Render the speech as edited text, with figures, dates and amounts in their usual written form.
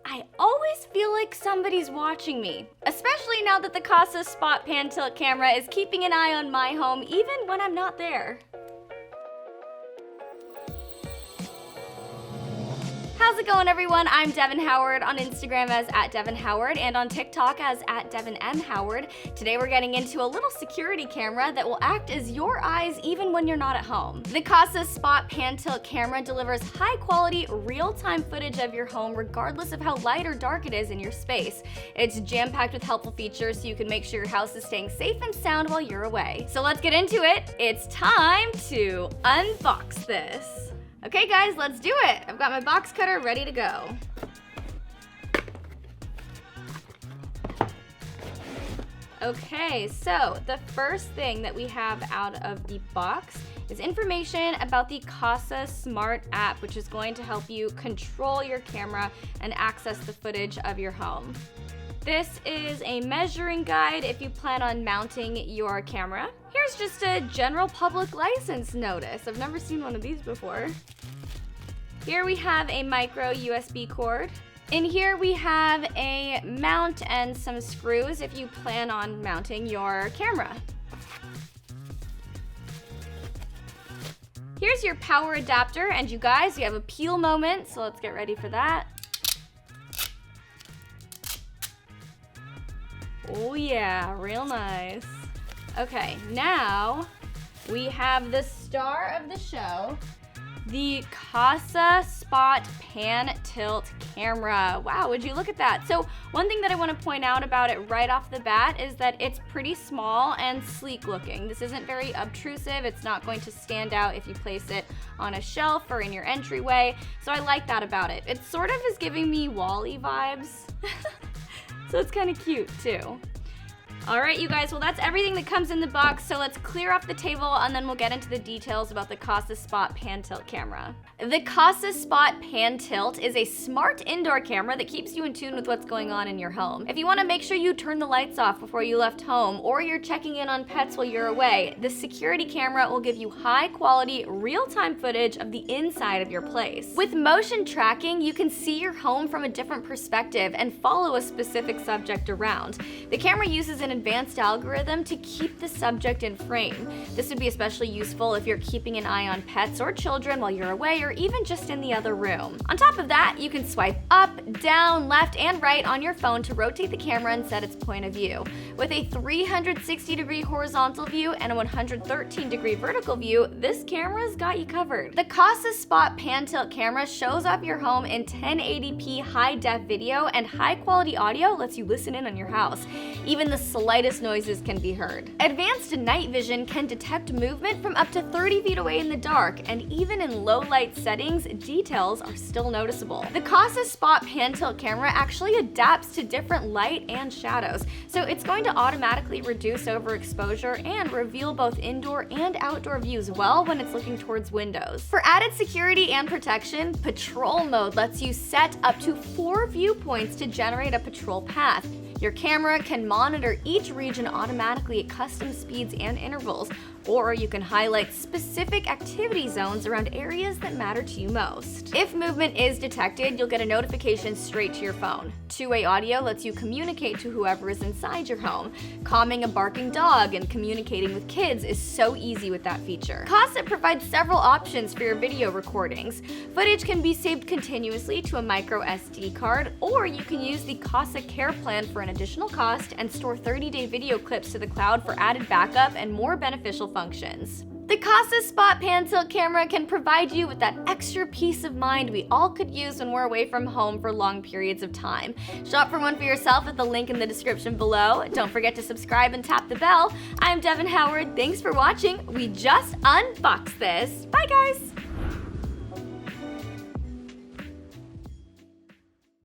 I always feel like somebody's watching me, especially now that the Kasa Spot Pan Tilt camera is keeping an eye on my home even when I'm not there. How's it going, everyone? I'm Devin Howard, on Instagram as @DevinHoward and on TikTok as @DevinMHoward. Today we're getting into a little security camera that will act as your eyes even when you're not at home. The Kasa Spot Pan Tilt camera delivers high-quality, real-time footage of your home regardless of how light or dark it is in your space. It's jam-packed with helpful features so you can make sure your house is staying safe and sound while you're away. So let's get into it. It's time to unbox this. Okay guys, let's do it. I've got my box cutter ready to go. Okay, so the first thing that we have out of the box is information about the Kasa Smart app, which is going to help you control your camera and access the footage of your home. This is a measuring guide if you plan on mounting your camera. Here's just a general public license notice. I've never seen one of these before. Here we have a micro USB cord. In here we have a mount and some screws if you plan on mounting your camera. Here's your power adapter, and you guys, you have a peel moment, so let's get ready for that. Oh yeah, real nice. Okay, now we have the star of the show, the Kasa Spot Pan Tilt camera. Wow, would you look at that? So one thing that I want to point out about it right off the bat is that it's pretty small and sleek looking. This isn't very obtrusive. It's not going to stand out if you place it on a shelf or in your entryway. So I like that about it. It sort of is giving me Wall-E vibes. So it's kind of cute too. All right, you guys, well, that's everything that comes in the box, so let's clear off the table and then we'll get into the details about the Kasa Spot Pan Tilt camera. The Kasa Spot Pan Tilt is a smart indoor camera that keeps you in tune with what's going on in your home. If you want to make sure you turn the lights off before you left home, or you're checking in on pets while you're away, the security camera will give you high-quality, real-time footage of the inside of your place. With motion tracking, you can see your home from a different perspective and follow a specific subject around. The camera uses an advanced algorithm to keep the subject in frame. This would be especially useful if you're keeping an eye on pets or children while you're away, or even just in the other room. On top of that, you can swipe up, down, left, and right on your phone to rotate the camera and set its point of view. With a 360-degree horizontal view and a 113-degree vertical view, this camera's got you covered. The Kasa Spot Pan Tilt camera shows up your home in 1080p high-def video, and high-quality audio lets you listen in on your house. Even the slightest noises can be heard. Advanced night vision can detect movement from up to 30 feet away in the dark, and even in low light settings, details are still noticeable. The Kasa Spot Pan Tilt camera actually adapts to different light and shadows, so it's going to automatically reduce overexposure and reveal both indoor and outdoor views well when it's looking towards windows. For added security and protection, patrol mode lets you set up to 4 viewpoints to generate a patrol path. Your camera can monitor each region automatically at custom speeds and intervals, or you can highlight specific activity zones around areas that matter to you most. If movement is detected, you'll get a notification straight to your phone. Two-way audio lets you communicate to whoever is inside your home. Calming a barking dog and communicating with kids is so easy with that feature. Kasa provides several options for your video recordings. Footage can be saved continuously to a micro SD card, or you can use the Kasa Care plan for an additional cost and store 30-day video clips to the cloud for added backup and more beneficial functions. The Kasa Spot Pan Tilt camera can provide you with that extra peace of mind we all could use when we're away from home for long periods of time. Shop for one for yourself at the link in the description below. Don't forget to subscribe and tap the bell. I'm Devin Howard. Thanks for watching. We just unboxed this. Bye guys!